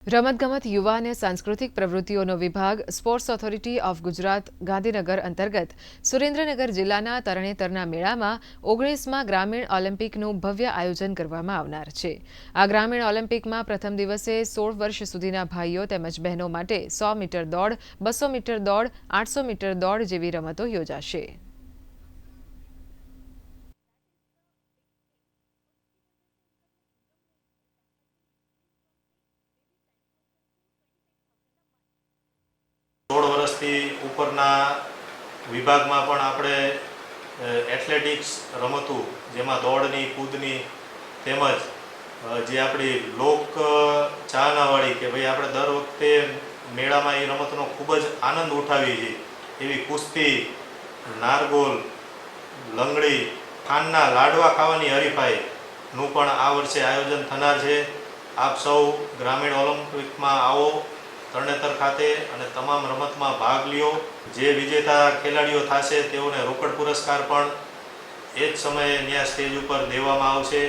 રમતગમત યુવા અને સાંસ્કૃતિક પ્રવૃત્તિઓનો વિભાગ sports authority of Gujarat Gandhinagar અંતર્ગત સુરેન્દ્રનગર જિલ્લાના તરણેતરના મેળામાં 19મા ગ્રામીણ ઓલિમ્પિકનું ભવ્ય આયોજન કરવામાં આવનાર છે। આ ગ્રામીણ ઓલિમ્પિકમાં પ્રથમ દિવસે 16 વર્ષ સુધીના ભાઈઓ તેમજ બહેનો માટે 100 મીટર દોડ, 200 મીટર દોડ, 800 મીટર દોડ જેવી રમતો યોજાશે। વર્ષથી ઉપરના વિભાગમાં પણ આપણે એથ્લેટિક્સ રમતો જેમાં દોડની, કૂદની તેમજ જે આપણી લોક ચાહનાવાળી કે ભાઈ આપણે દર વખતે મેળામાં એ રમતનો ખૂબ જ આનંદ ઉઠાવીએ છીએ એવી કુસ્તી, નારગોલ, લંગડી, ખાંડના લાડવા ખાવાની હરીફાઈનું પણ આ વર્ષે આયોજન થનાર છે। આપ સૌ ગ્રામીણ ઓલિમ્પિકમાં આવો તરણેતર ખાતે અને તમામ રમતમાં ભાગ લ્યો। જે વિજેતા ખેલાડીઓ થશે તેઓને રોકડ પુરસ્કાર પણ એ જ સમયે ત્યાં સ્ટેજ ઉપર દેવામાં આવશે।